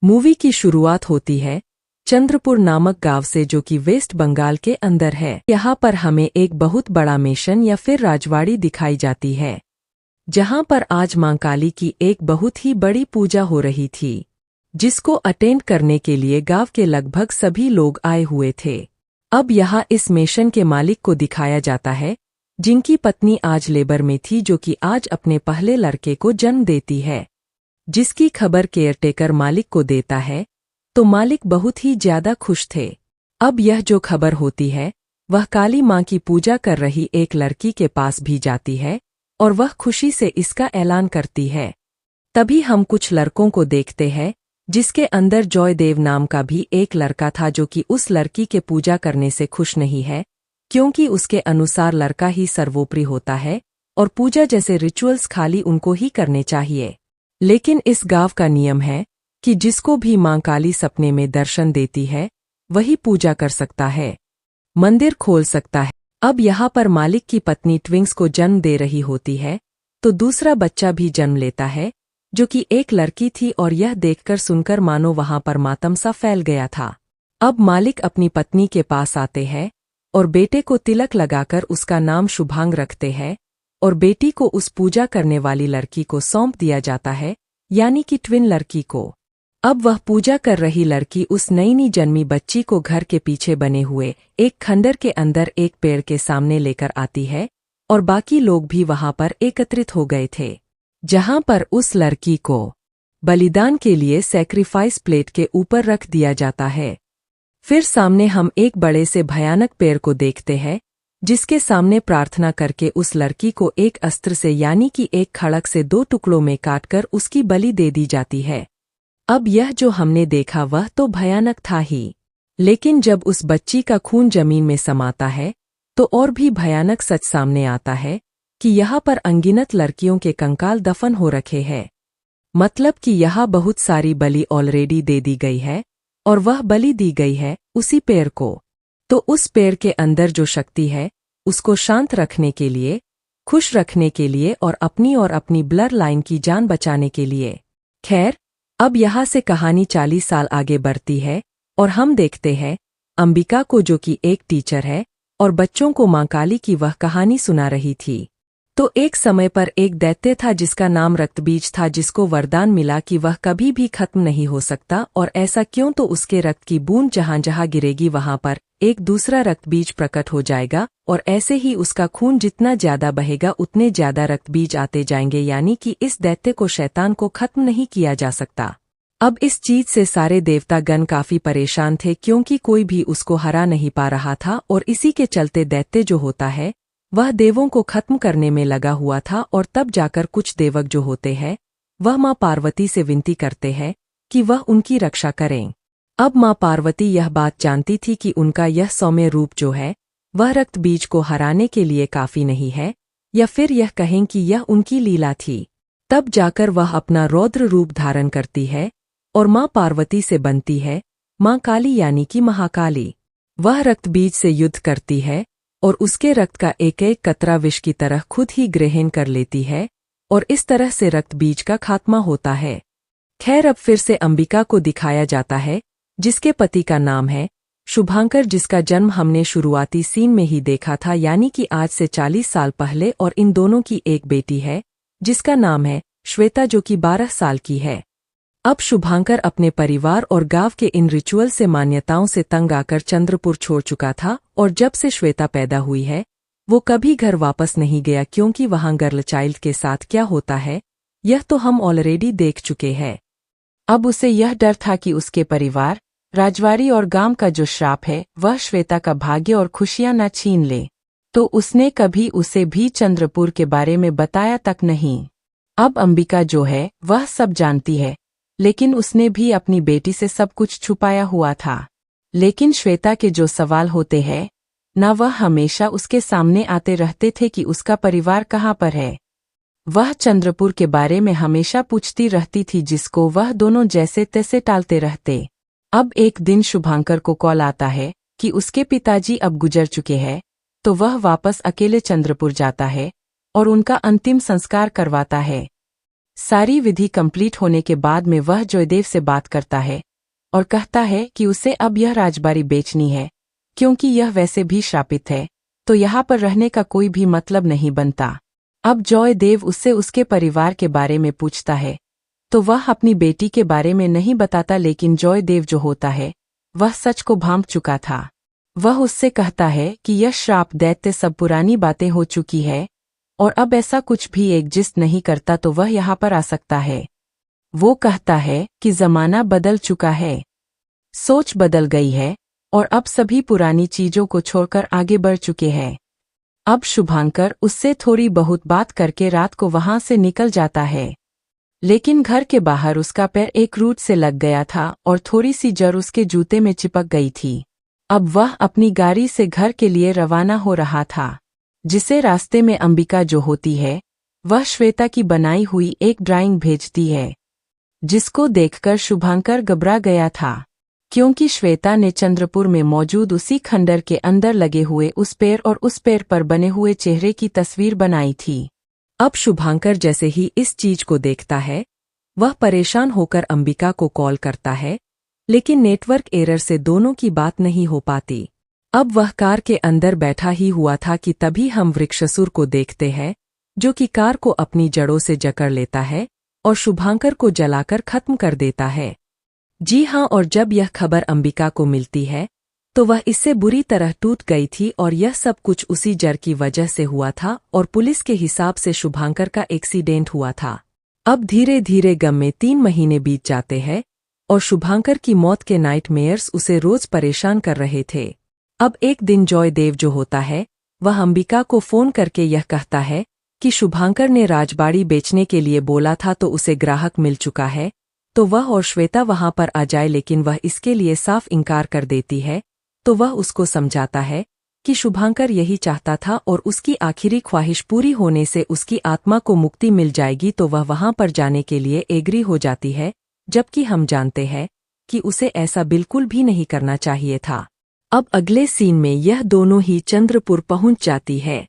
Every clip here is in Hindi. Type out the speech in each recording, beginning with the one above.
मूवी की शुरुआत होती है चंद्रपुर नामक गांव से जो कि वेस्ट बंगाल के अंदर है। यहाँ पर हमें एक बहुत बड़ा मिशन या फिर राजवाड़ी दिखाई जाती है, जहाँ पर आज मां काली की एक बहुत ही बड़ी पूजा हो रही थी, जिसको अटेंड करने के लिए गांव के लगभग सभी लोग आए हुए थे। अब यहाँ इस मिशन के मालिक को दिखाया जाता है, जिनकी पत्नी आज लेबर में थी, जो कि आज अपने पहले लड़के को जन्म देती है, जिसकी खबर केयरटेकर मालिक को देता है। तो मालिक बहुत ही ज्यादा खुश थे। अब यह जो खबर होती है वह काली मां की पूजा कर रही एक लड़की के पास भी जाती है और वह खुशी से इसका ऐलान करती है। तभी हम कुछ लड़कों को देखते हैं, जिसके अंदर जॉयदेव नाम का भी एक लड़का था, जो कि उस लड़की के पूजा करने से खुश नहीं है, क्योंकि उसके अनुसार लड़का ही सर्वोपरि होता है और पूजा जैसे रिचुअल्स खाली उनको ही करने चाहिए। लेकिन इस गांव का नियम है कि जिसको भी मां काली सपने में दर्शन देती है वही पूजा कर सकता है, मंदिर खोल सकता है। अब यहाँ पर मालिक की पत्नी ट्विंग्स को जन्म दे रही होती है, तो दूसरा बच्चा भी जन्म लेता है, जो कि एक लड़की थी, और यह देखकर सुनकर मानो वहां पर मातम सा फैल गया था। अब मालिक अपनी पत्नी के पास आते हैं और बेटे को तिलक लगाकर उसका नाम शुभांग रखते हैं, और बेटी को उस पूजा करने वाली लड़की को सौंप दिया जाता है, यानी कि ट्विन लड़की को। अब वह पूजा कर रही लड़की उस नई जन्मी बच्ची को घर के पीछे बने हुए एक खंडर के अंदर एक पेड़ के सामने लेकर आती है, और बाकी लोग भी वहां पर एकत्रित हो गए थे, जहां पर उस लड़की को बलिदान के लिए सैक्रिफाइस प्लेट के ऊपर रख दिया जाता है। फिर सामने हम एक बड़े से भयानक पेड़ को देखते हैं, जिसके सामने प्रार्थना करके उस लड़की को एक अस्त्र से यानी कि एक खड़क से 2 टुकड़ों में काटकर उसकी बलि दे दी जाती है। अब यह जो हमने देखा वह तो भयानक था ही, लेकिन जब उस बच्ची का खून जमीन में समाता है तो और भी भयानक सच सामने आता है कि यहाँ पर अनगिनत लड़कियों के कंकाल दफन हो रखे हैं। मतलब कि यहाँ बहुत सारी बलि ऑलरेडी दे दी गई है, और वह बलि दी गई है उसी पेड़ को। तो उस पेड़ के अंदर जो शक्ति है उसको शांत रखने के लिए, खुश रखने के लिए, और अपनी ब्लड लाइन की जान बचाने के लिए। खैर, अब यहाँ से कहानी 40 साल आगे बढ़ती है और हम देखते हैं अंबिका को, जो कि एक टीचर है और बच्चों को मां काली की वह कहानी सुना रही थी। तो एक समय पर एक दैत्य था जिसका नाम रक्तबीज था, जिसको वरदान मिला कि वह कभी भी खत्म नहीं हो सकता। और ऐसा क्यों? तो उसके रक्त की बूंद जहां जहां गिरेगी वहां पर एक दूसरा रक्तबीज प्रकट हो जाएगा, और ऐसे ही उसका खून जितना ज्यादा बहेगा उतने ज्यादा रक्तबीज आते जाएंगे, यानी कि इस दैत्य को, शैतान को खत्म नहीं किया जा सकता। अब इस चीज से सारे देवतागण काफी परेशान थे, क्योंकि कोई भी उसको हरा नहीं पा रहा था, और इसी के चलते दैत्य जो होता है वह देवों को खत्म करने में लगा हुआ था। और तब जाकर कुछ देवक जो होते हैं वह मां पार्वती से विनती करते हैं कि वह उनकी रक्षा करें। अब मां पार्वती यह बात जानती थी कि उनका यह सौम्य रूप जो है वह रक्त बीज को हराने के लिए काफी नहीं है, या फिर यह कहें कि यह उनकी लीला थी। तब जाकर वह अपना रौद्र रूप धारण करती है और मां पार्वती से बनती है मां काली, यानी कि महाकाली। वह रक्त बीज से युद्ध करती है और उसके रक्त का एक एक कतरा विष की तरह खुद ही ग्रहण कर लेती है, और इस तरह से रक्त बीज का खात्मा होता है। खैर, अब फिर से अंबिका को दिखाया जाता है, जिसके पति का नाम है शुभांकर, जिसका जन्म हमने शुरुआती सीन में ही देखा था, यानी कि आज से 40 साल पहले। और इन दोनों की एक बेटी है जिसका नाम है श्वेता, जो कि 12 साल की है। अब शुभांकर अपने परिवार और गांव के इन रिचुअल से मान्यताओं से तंग आकर चंद्रपुर छोड़ चुका था, और जब से श्वेता पैदा हुई है वो कभी घर वापस नहीं गया, क्योंकि वहां गर्ल चाइल्ड के साथ क्या होता है यह तो हम ऑलरेडी देख चुके हैं। अब उसे यह डर था कि उसके परिवार, राजवाड़ी और गांव का जो श्राप है वह श्वेता का भाग्य और खुशियां न छीन ले, तो उसने कभी उसे भी चंद्रपुर के बारे में बताया तक नहीं। अब अंबिका जो है वह सब जानती है, लेकिन उसने भी अपनी बेटी से सब कुछ छुपाया हुआ था। लेकिन श्वेता के जो सवाल होते हैं ना, वह हमेशा उसके सामने आते रहते थे कि उसका परिवार कहाँ पर है। वह चंद्रपुर के बारे में हमेशा पूछती रहती थी, जिसको वह दोनों जैसे तैसे टालते रहते। अब एक दिन शुभांकर को कॉल आता है कि उसके पिताजी अब गुजर चुके हैं, तो वह वापस अकेले चंद्रपुर जाता है और उनका अंतिम संस्कार करवाता है। सारी विधि कंप्लीट होने के बाद में वह जयदेव से बात करता है और कहता है कि उसे अब यह राजबाड़ी बेचनी है, क्योंकि यह वैसे भी श्रापित है, तो यहाँ पर रहने का कोई भी मतलब नहीं बनता। अब जयदेव उससे उसके परिवार के बारे में पूछता है, तो वह अपनी बेटी के बारे में नहीं बताता, लेकिन जयदेव जो होता है वह सच को भांप चुका था। वह उससे कहता है कि यह श्राप दैत्य सब पुरानी बातें हो चुकी है और अब ऐसा कुछ भी एग्जिस्ट नहीं करता, तो वह यहाँ पर आ सकता है। वो कहता है कि जमाना बदल चुका है, सोच बदल गई है और अब सभी पुरानी चीजों को छोड़कर आगे बढ़ चुके हैं। अब शुभांकर उससे थोड़ी बहुत बात करके रात को वहां से निकल जाता है, लेकिन घर के बाहर उसका पैर एक रूट से लग गया था और थोड़ी सी जड़ उसके जूते में चिपक गई थी। अब वह अपनी गाड़ी से घर के लिए रवाना हो रहा था, जिसे रास्ते में अंबिका जो होती है वह श्वेता की बनाई हुई एक ड्राइंग भेजती है, जिसको देखकर शुभांकर घबरा गया था, क्योंकि श्वेता ने चंद्रपुर में मौजूद उसी खंडर के अंदर लगे हुए उस पेड़ और उस पेड़ पर बने हुए चेहरे की तस्वीर बनाई थी। अब शुभांकर जैसे ही इस चीज को देखता है वह परेशान होकर अंबिका को कॉल करता है, लेकिन नेटवर्क एरर से दोनों की बात नहीं हो पाती। अब वह कार के अंदर बैठा ही हुआ था कि तभी हम वृक्षासुर को देखते हैं, जो कि कार को अपनी जड़ों से जकड़ लेता है और शुभांकर को जलाकर खत्म कर देता है। जी हाँ, और जब यह खबर अंबिका को मिलती है तो वह इससे बुरी तरह टूट गई थी और यह सब कुछ उसी जड़ की वजह से हुआ था और पुलिस के हिसाब से शुभांकर का एक्सीडेंट हुआ था। अब धीरे धीरे गम में 3 महीने बीत जाते हैं और शुभांकर की मौत के नाइटमेयर्स उसे रोज परेशान कर रहे थे। अब एक दिन जयदेव जो होता है वह अंबिका को फोन करके यह कहता है कि शुभांकर ने राजबाड़ी बेचने के लिए बोला था, तो उसे ग्राहक मिल चुका है, तो वह और श्वेता वहां पर आ जाए, लेकिन वह इसके लिए साफ इनकार कर देती है। तो वह उसको समझाता है कि शुभांकर यही चाहता था और उसकी आखिरी ख्वाहिश पूरी होने से उसकी आत्मा को मुक्ति मिल जाएगी, तो वह वहां पर जाने के लिए एग्री हो जाती है, जबकि हम जानते हैं कि उसे ऐसा बिल्कुल भी नहीं करना चाहिए था। अब अगले सीन में यह दोनों ही चंद्रपुर पहुंच जाती है,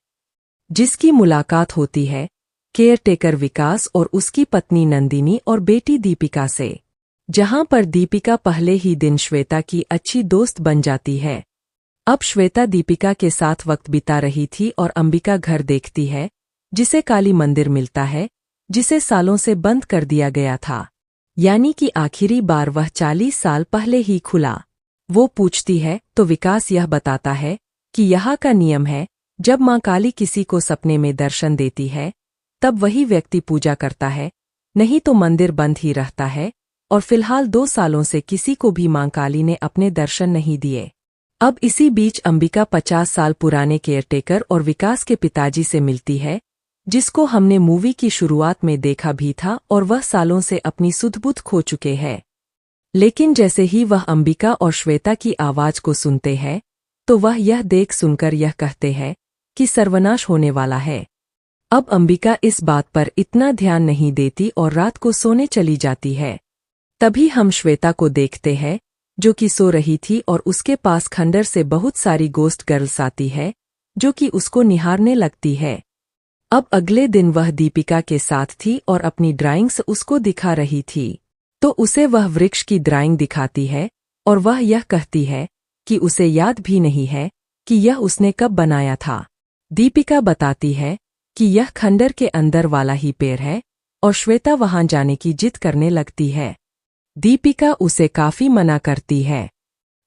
जिसकी मुलाकात होती है केयरटेकर विकास और उसकी पत्नी नंदिनी और बेटी दीपिका से, जहां पर दीपिका पहले ही दिन श्वेता की अच्छी दोस्त बन जाती है। अब श्वेता दीपिका के साथ वक्त बिता रही थी और अंबिका घर देखती है, जिसे काली मंदिर मिलता है, जिसे सालों से बंद कर दिया गया था, यानी कि आखिरी बार वह 40 साल पहले ही खुला। वो पूछती है तो विकास यह बताता है कि यहाँ का नियम है, जब माँ काली किसी को सपने में दर्शन देती है तब वही व्यक्ति पूजा करता है, नहीं तो मंदिर बंद ही रहता है। और फिलहाल 2 सालों से किसी को भी माँ काली ने अपने दर्शन नहीं दिए। अब इसी बीच अंबिका 50 साल पुराने केयरटेकर और विकास के पिताजी से मिलती है, जिसको हमने मूवी की शुरुआत में देखा भी था, और वह सालों से अपनी सुध-बुध खो चुके हैं। लेकिन जैसे ही वह अंबिका और श्वेता की आवाज को सुनते हैं तो वह यह देख सुनकर यह कहते हैं कि सर्वनाश होने वाला है। अब अंबिका इस बात पर इतना ध्यान नहीं देती और रात को सोने चली जाती है। तभी हम श्वेता को देखते हैं, जो कि सो रही थी और उसके पास खंडर से बहुत सारी गोस्ट गर्ल्स आती है, जो कि उसको निहारने लगती है। अब अगले दिन वह दीपिका के साथ थी और अपनी ड्राइंग्स उसको दिखा रही थी, तो उसे वह वृक्ष की ड्राइंग दिखाती है और वह यह कहती है कि उसे याद भी नहीं है कि यह उसने कब बनाया था। दीपिका बताती है कि यह खंडर के अंदर वाला ही पेड़ है और श्वेता वहां जाने की जिद करने लगती है। दीपिका उसे काफी मना करती है,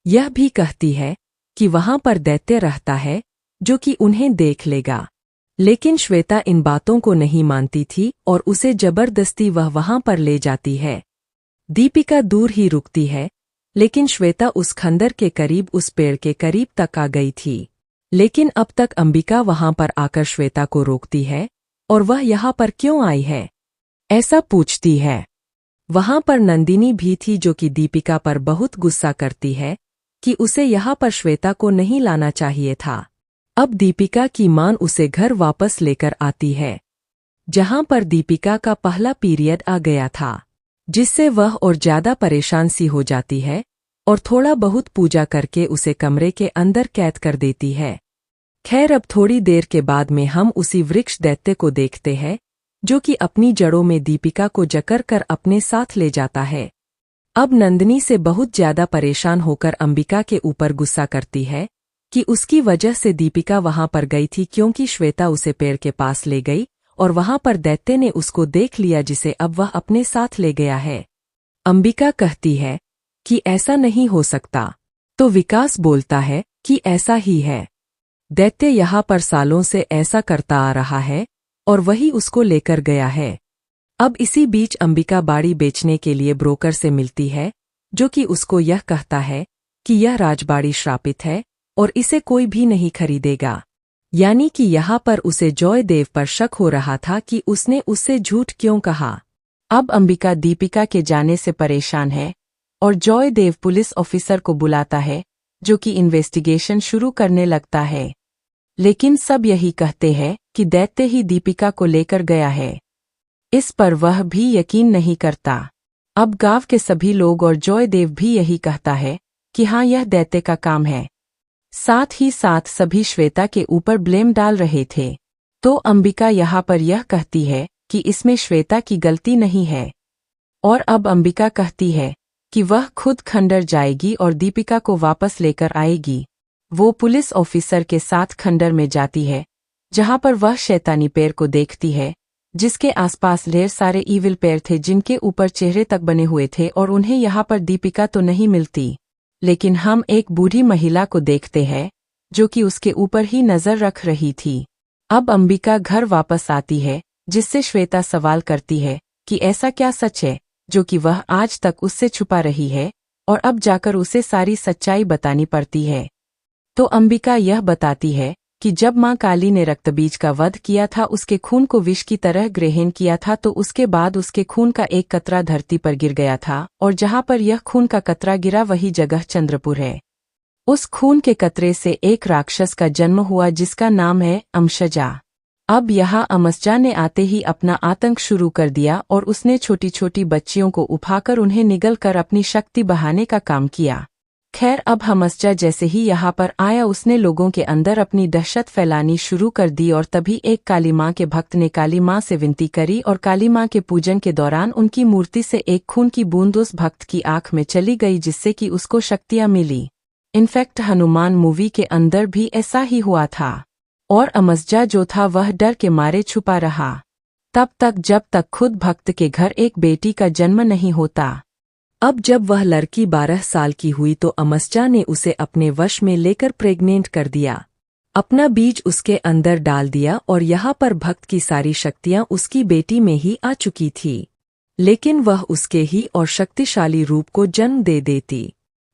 यह भी कहती है कि वहां पर दैत्य रहता है जो कि उन्हें देख लेगा, लेकिन श्वेता इन बातों को नहीं मानती थी और उसे जबरदस्ती वह वहां पर ले जाती है। दीपिका दूर ही रुकती है, लेकिन श्वेता उस खंडर के करीब, उस पेड़ के करीब तक आ गई थी, लेकिन अब तक अंबिका वहां पर आकर श्वेता को रोकती है और वह यहाँ पर क्यों आई है, ऐसा पूछती है। वहां पर नंदिनी भी थी, जो कि दीपिका पर बहुत गुस्सा करती है कि उसे यहाँ पर श्वेता को नहीं लाना चाहिए था। अब दीपिका की मां उसे घर वापस लेकर आती है, जहां पर दीपिका का पहला पीरियड आ गया था, जिससे वह और ज्यादा परेशान सी हो जाती है और थोड़ा बहुत पूजा करके उसे कमरे के अंदर कैद कर देती है। खैर, अब थोड़ी देर के बाद में हम उसी वृक्ष दैत्य को देखते हैं, जो कि अपनी जड़ों में दीपिका को जकड़ कर अपने साथ ले जाता है। अब नंदिनी से बहुत ज्यादा परेशान होकर अंबिका के ऊपर गुस्सा करती है कि उसकी वजह से दीपिका वहां पर गई थी, क्योंकि श्वेता उसे पेड़ के पास ले गई और वहां पर दैत्य ने उसको देख लिया, जिसे अब वह अपने साथ ले गया है। अंबिका कहती है कि ऐसा नहीं हो सकता, तो विकास बोलता है कि ऐसा ही है। दैत्य यहाँ पर सालों से ऐसा करता आ रहा है और वही उसको लेकर गया है। अब इसी बीच अंबिका बाड़ी बेचने के लिए ब्रोकर से मिलती है, जो कि उसको यह कहता है कि यह राजबाड़ी श्रापित है और इसे कोई भी नहीं खरीदेगा। यानी कि यहाँ पर उसे जॉयदेव पर शक हो रहा था कि उसने उससे झूठ क्यों कहा। अब अंबिका दीपिका के जाने से परेशान है और जॉयदेव पुलिस ऑफिसर को बुलाता है, जो कि इन्वेस्टिगेशन शुरू करने लगता है। लेकिन सब यही कहते हैं कि दैत्य ही दीपिका को लेकर गया है। इस पर वह भी यकीन नहीं करता। अब गांव के सभी लोग और जॉयदेव भी यही कहता है कि हाँ, यह दैत्य का काम है। साथ ही साथ सभी श्वेता के ऊपर ब्लेम डाल रहे थे। तो अंबिका यहाँ पर यह कहती है कि इसमें श्वेता की गलती नहीं है। और अब अंबिका कहती है कि वह खुद खंडर जाएगी और दीपिका को वापस लेकर आएगी। वो पुलिस ऑफिसर के साथ खंडर में जाती है, जहां पर वह शैतानी पेड़ को देखती है, जिसके आसपास ढेर सारे ईविल पेड़ थे, जिनके ऊपर चेहरे तक बने हुए थे। और उन्हें यहाँ पर दीपिका तो नहीं मिलती, लेकिन हम एक बूढ़ी महिला को देखते हैं, जो कि उसके ऊपर ही नजर रख रही थी। अब अंबिका घर वापस आती है, जिससे श्वेता सवाल करती है कि ऐसा क्या सच है जो कि वह आज तक उससे छुपा रही है, और अब जाकर उसे सारी सच्चाई बतानी पड़ती है। तो अंबिका यह बताती है कि जब मां काली ने रक्तबीज का वध किया था, उसके खून को विष की तरह ग्रहण किया था, तो उसके बाद उसके खून का एक कतरा धरती पर गिर गया था, और जहां पर यह खून का कतरा गिरा वही जगह चंद्रपुर है। उस खून के कतरे से एक राक्षस का जन्म हुआ, जिसका नाम है अमशजा। अब यहाँ अमशजा ने आते ही अपना आतंक शुरू कर दिया और उसने छोटी छोटी बच्चियों को उठाकर उन्हें निगल कर अपनी शक्ति बढ़ाने का काम किया। खैर, अब अमशजा जैसे ही यहाँ पर आया, उसने लोगों के अंदर अपनी दहशत फैलानी शुरू कर दी। और तभी एक काली माँ के भक्त ने काली माँ से विनती करी, और काली माँ के पूजन के दौरान उनकी मूर्ति से एक खून की बूंद उस भक्त की आंख में चली गई, जिससे कि उसको शक्तियाँ मिली। इनफैक्ट हनुमान मूवी के अंदर भी ऐसा ही हुआ था, और अमशजा जो था वह डर के मारे छुपा रहा, तब तक जब तक खुद भक्त के घर एक बेटी का जन्म नहीं होता। अब जब वह लड़की 12 साल की हुई तो अमशजा ने उसे अपने वश में लेकर प्रेग्नेंट कर दिया, अपना बीज उसके अंदर डाल दिया, और यहाँ पर भक्त की सारी शक्तियाँ उसकी बेटी में ही आ चुकी थी, लेकिन वह उसके ही और शक्तिशाली रूप को जन्म दे देती।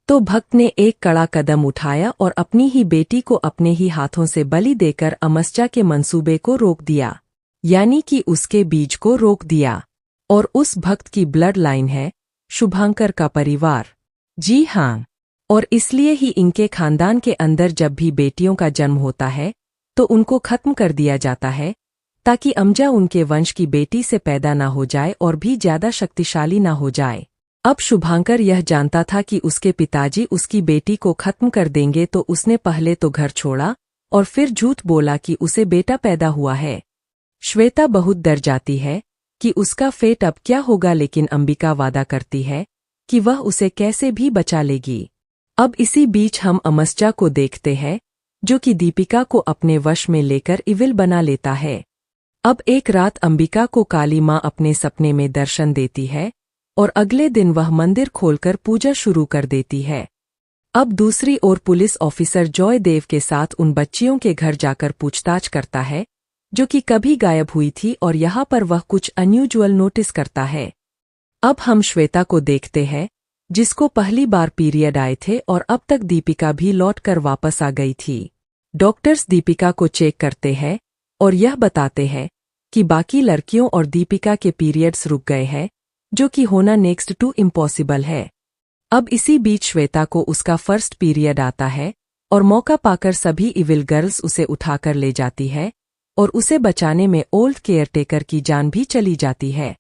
तो भक्त ने एक कड़ा कदम उठाया और अपनी ही बेटी को अपने ही हाथों से बलि देकर अमशजा के मंसूबे को रोक दिया, यानी कि उसके बीज को रोक दिया। और उस भक्त की ब्लड लाइन है शुभांकर का परिवार। जी हाँ, और इसलिए ही इनके खानदान के अंदर जब भी बेटियों का जन्म होता है तो उनको खत्म कर दिया जाता है, ताकि अमजा उनके वंश की बेटी से पैदा ना हो जाए और भी ज्यादा शक्तिशाली ना हो जाए। अब शुभांकर यह जानता था कि उसके पिताजी उसकी बेटी को खत्म कर देंगे, तो उसने पहले तो घर छोड़ा और फिर झूठ बोला कि उसे बेटा पैदा हुआ है। श्वेता बहुत डर जाती है कि उसका फेट अब क्या होगा, लेकिन अंबिका वादा करती है कि वह उसे कैसे भी बचा लेगी। अब इसी बीच हम अमशजा को देखते हैं, जो कि दीपिका को अपने वश में लेकर इविल बना लेता है। अब एक रात अंबिका को काली माँ अपने सपने में दर्शन देती है, और अगले दिन वह मंदिर खोलकर पूजा शुरू कर देती है। अब दूसरी ओर पुलिस ऑफिसर जॉयदेव के साथ उन बच्चियों के घर जाकर पूछताछ करता है, जो कि कभी गायब हुई थी, और यहाँ पर वह कुछ अनयूजुअल नोटिस करता है। अब हम श्वेता को देखते हैं, जिसको पहली बार पीरियड आए थे, और अब तक दीपिका भी लौट कर वापस आ गई थी। डॉक्टर्स दीपिका को चेक करते हैं और यह बताते हैं कि बाकी लड़कियों और दीपिका के पीरियड्स रुक गए हैं, जो कि होना नेक्स्ट टू इम्पॉसिबल है। अब इसी बीच श्वेता को उसका फर्स्ट पीरियड आता है, और मौका पाकर सभी इविल गर्ल्स उसे उठाकर ले जाती है, और उसे बचाने में ओल्ड केयरटेकर की जान भी चली जाती है।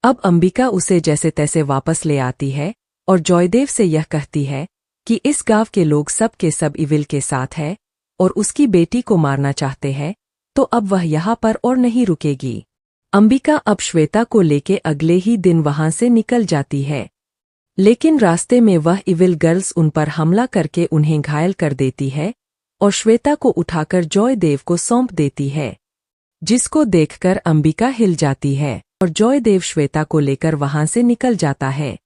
अब अंबिका उसे जैसे तैसे वापस ले आती है, और जॉयदेव से यह कहती है कि इस गांव के लोग सब के सब इविल के साथ है और उसकी बेटी को मारना चाहते हैं, तो अब वह यहाँ पर और नहीं रुकेगी। अंबिका अब श्वेता को लेके अगले ही दिन वहां से निकल जाती है, लेकिन रास्ते में वह इविल गर्ल्स उन पर हमला करके उन्हें घायल कर देती है और श्वेता को उठाकर जॉयदेव को सौंप देती है, जिसको देखकर अंबिका हिल जाती है और जॉयदेव श्वेता को लेकर वहां से निकल जाता है।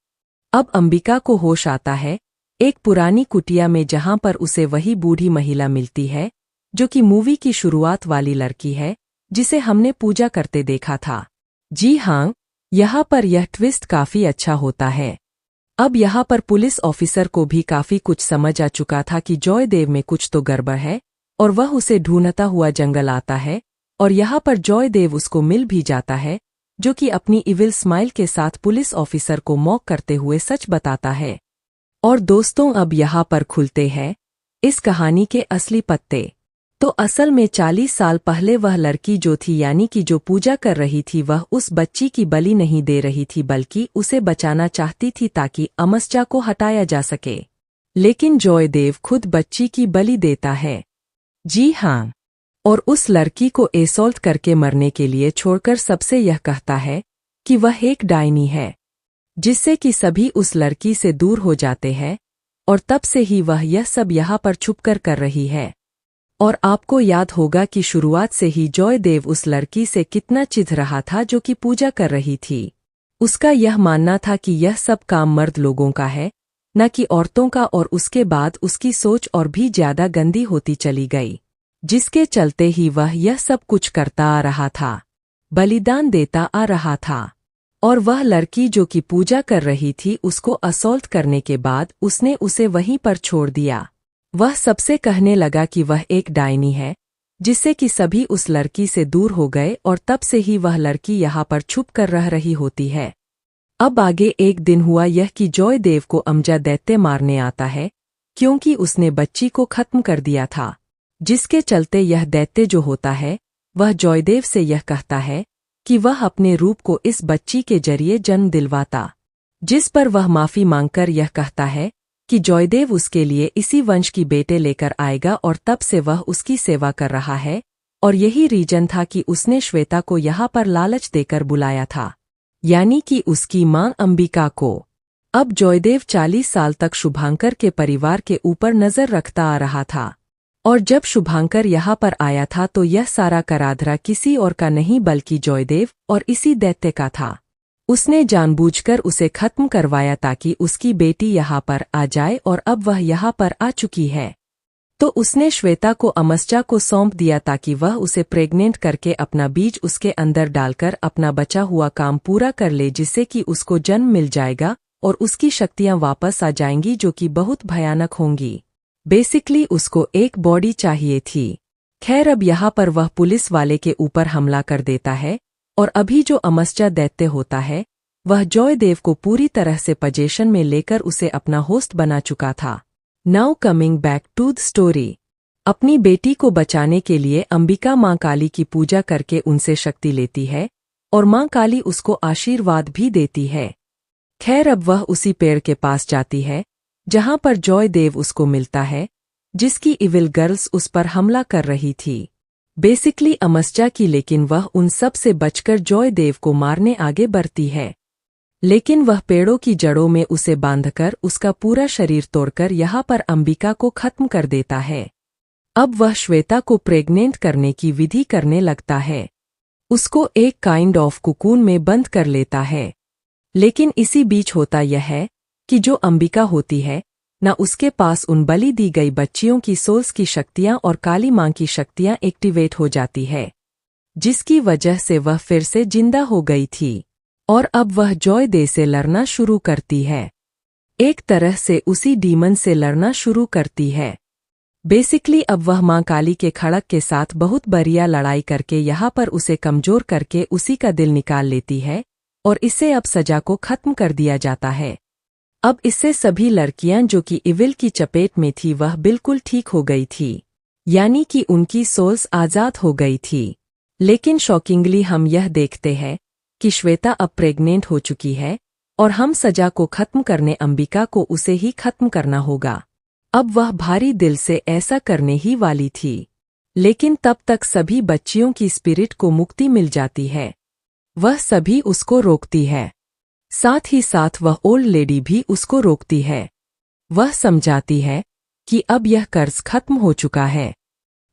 अब अंबिका को होश आता है एक पुरानी कुटिया में, जहां पर उसे वही बूढ़ी महिला मिलती है जो कि मूवी की शुरुआत वाली लड़की है जिसे हमने पूजा करते देखा था। जी हाँ, यहाँ पर यह ट्विस्ट काफी अच्छा होता है। अब यहाँ पर पुलिस ऑफिसर को भी काफी कुछ समझ आ चुका था कि जॉयदेव में कुछ तो गड़बड़ है और वह उसे ढूंढता हुआ जंगल आता है और यहाँ पर जॉयदेव उसको मिल भी जाता है, जो कि अपनी इविल स्माइल के साथ पुलिस ऑफिसर को मॉक करते हुए सच बताता है। और दोस्तों, अब यहाँ पर खुलते हैं इस कहानी के असली पत्ते। तो असल में 40 साल पहले वह लड़की जो थी, यानी कि जो पूजा कर रही थी, वह उस बच्ची की बलि नहीं दे रही थी बल्कि उसे बचाना चाहती थी ताकि अमस्जा को हटाया जा सके। लेकिन जॉयदेव खुद बच्ची की बलि देता है। जी हाँ, और उस लड़की को एसॉल्ट करके मरने के लिए छोड़कर सबसे यह कहता है कि वह एक डायनी है, जिससे कि सभी उस लड़की से दूर हो जाते हैं और तब से ही वह यह सब यहाँ पर छुपकर कर रही है। और आपको याद होगा कि शुरुआत से ही जॉयदेव उस लड़की से कितना चिढ़ रहा था जो कि पूजा कर रही थी। उसका यह मानना था कि यह सब काम मर्द लोगों का है, न कि औरतों का, और उसके बाद उसकी सोच और भी ज्यादा गंदी होती चली गई, जिसके चलते ही वह यह सब कुछ करता आ रहा था, बलिदान देता आ रहा था। और वह लड़की जो कि पूजा कर रही थी, उसको असॉल्ट करने के बाद उसने उसे वहीं पर छोड़ दिया। वह सबसे कहने लगा कि वह एक डायनी है, जिससे कि सभी उस लड़की से दूर हो गए और तब से ही वह लड़की यहाँ पर छुप कर रह रही होती है। अब आगे एक दिन हुआ यह कि जॉयदेव को अमजा दैत्य मारने आता है, क्योंकि उसने बच्ची को खत्म कर दिया था, जिसके चलते यह दैत्य जो होता है वह जॉयदेव से यह कहता है कि वह अपने रूप को इस बच्ची के जरिए जन्म दिलवाता, जिस पर वह माफी मांगकर यह कहता है कि जॉयदेव उसके लिए इसी वंश की बेटे लेकर आएगा और तब से वह उसकी सेवा कर रहा है। और यही रीजन था कि उसने श्वेता को यहाँ पर लालच देकर बुलाया था, यानी कि उसकी मां अंबिका को। अब जॉयदेव 40 साल तक शुभांकर के परिवार के ऊपर नजर रखता आ रहा था, और जब शुभांकर यहाँ पर आया था तो यह सारा कराधरा किसी और का नहीं बल्कि जॉयदेव और इसी दैत्य का था। उसने जानबूझकर उसे खत्म करवाया ताकि उसकी बेटी यहाँ पर आ जाए, और अब वह यहाँ पर आ चुकी है। तो उसने श्वेता को अमस्जा को सौंप दिया ताकि वह उसे प्रेग्नेंट करके अपना बीज उसके अंदर डालकर अपना बचा हुआ काम पूरा कर ले, जिससे कि उसको जन्म मिल जाएगा और उसकी शक्तियां वापस आ जाएंगी, जो कि बहुत भयानक होंगी। बेसिकली उसको एक बॉडी चाहिए थी। खैर, अब यहाँ पर वह पुलिस वाले के ऊपर हमला कर देता है, और अभी जो अमस्जा दैत्य होता है वह जॉयदेव को पूरी तरह से पजेशन में लेकर उसे अपना होस्ट बना चुका था। Now coming back to the story. अपनी बेटी को बचाने के लिए अंबिका मां काली की पूजा करके उनसे शक्ति लेती है और मां काली उसको आशीर्वाद भी देती है। खैर, अब वह उसी पेड़ के पास जाती है जहां पर जॉयदेव उसको मिलता है, जिसकी इविल गर्ल्स उस पर हमला कर रही थी, बेसिकली अमस्जा की। लेकिन वह उन सब से बचकर जॉयदेव को मारने आगे बढ़ती है, लेकिन वह पेड़ों की जड़ों में उसे बांधकर उसका पूरा शरीर तोड़कर यहाँ पर अंबिका को खत्म कर देता है। अब वह श्वेता को प्रेग्नेंट करने की विधि करने लगता है, उसको एक काइंड ऑफ कुकून में बंद कर लेता है। लेकिन इसी बीच होता यह है कि जो अंबिका होती है न, उसके पास उन बलि दी गई बच्चियों की सोल्स की शक्तियां और काली मां की शक्तियां एक्टिवेट हो जाती है, जिसकी वजह से वह फिर से जिंदा हो गई थी। और अब वह जॉयदेव से लड़ना शुरू करती है, एक तरह से उसी डीमन से लड़ना शुरू करती है। बेसिकली अब वह मां काली के खड़क के साथ बहुत बढ़िया लड़ाई करके यहाँ पर उसे कमजोर करके उसी का दिल निकाल लेती है, और इससे अब सजा को खत्म कर दिया जाता है। अब इससे सभी लड़कियां जो कि इविल की चपेट में थी वह बिल्कुल ठीक हो गई थी, यानी कि उनकी सोल्स आजाद हो गई थी। लेकिन शॉकिंगली हम यह देखते हैं कि श्वेता अब प्रेग्नेंट हो चुकी है, और हम सजा को खत्म करने अंबिका को उसे ही खत्म करना होगा। अब वह भारी दिल से ऐसा करने ही वाली थी, लेकिन तब तक सभी बच्चियों की स्पिरिट को मुक्ति मिल जाती है। वह सभी उसको रोकती है। साथ ही साथ वह ओल्ड लेडी भी उसको रोकती है। वह समझाती है कि अब यह कर्ज खत्म हो चुका है,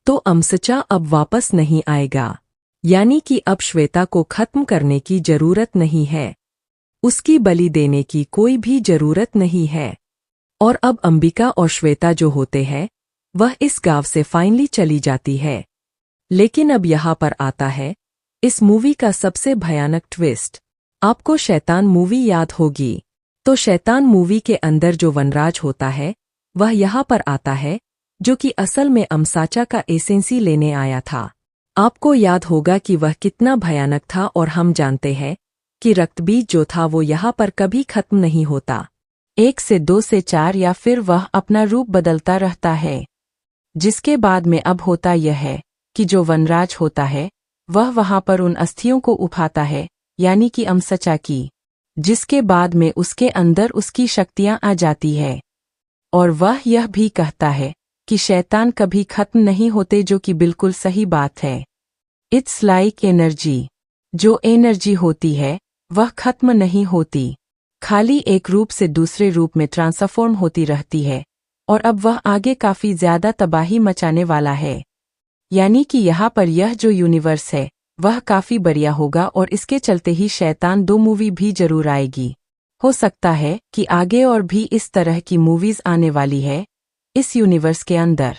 तो अमसचा अब वापस नहीं आएगा। यानी कि अब श्वेता को खत्म करने की जरूरत नहीं है, उसकी बलि देने की कोई भी जरूरत नहीं है। और अब अंबिका और श्वेता जो होते हैं वह इस गांव से फाइनली चली जाती है। लेकिन अब यहाँ पर आता है इस मूवी का सबसे भयानक ट्विस्ट। आपको शैतान मूवी याद होगी, तो शैतान मूवी के अंदर जो वनराज होता है वह यहाँ पर आता है, जो कि असल में अमसाचा का एसेंसी लेने आया था। आपको याद होगा कि वह कितना भयानक था, और हम जानते हैं कि रक्तबीज जो था वो यहाँ पर कभी खत्म नहीं होता। 1 से 2 से 4 या फिर वह अपना रूप बदलता रहता है। जिसके बाद में अब होता यह है कि जो वनराज होता है वह वहां पर उन अस्थियों को उठाता है, यानी कि अमसचा की, जिसके बाद में उसके अंदर उसकी शक्तियां आ जाती है। और वह यह भी कहता है कि शैतान कभी खत्म नहीं होते, जो कि बिल्कुल सही बात है। इट्स लाइक एनर्जी, जो एनर्जी होती है वह खत्म नहीं होती, खाली एक रूप से दूसरे रूप में ट्रांसफॉर्म होती रहती है। और अब वह आगे काफी ज्यादा तबाही मचाने वाला है। यानी कि यहाँ पर यह जो यूनिवर्स है वह काफी बढ़िया होगा, और इसके चलते ही शैतान 2 मूवी भी जरूर आएगी। हो सकता है कि आगे और भी इस तरह की मूवीज आने वाली है इस यूनिवर्स के अंदर।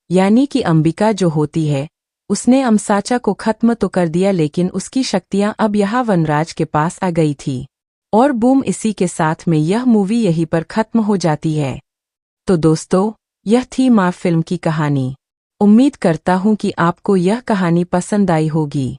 यानी कि अंबिका जो होती है उसने अमसाचा को खत्म तो कर दिया, लेकिन उसकी शक्तियां अब यहाँ वनराज के पास आ गई थी। और बूम, इसी के साथ में यह मूवी यहीं पर खत्म हो जाती है। तो दोस्तों, यह थी माँ फिल्म की कहानी। उम्मीद करता हूँ कि आपको यह कहानी पसंद आई होगी।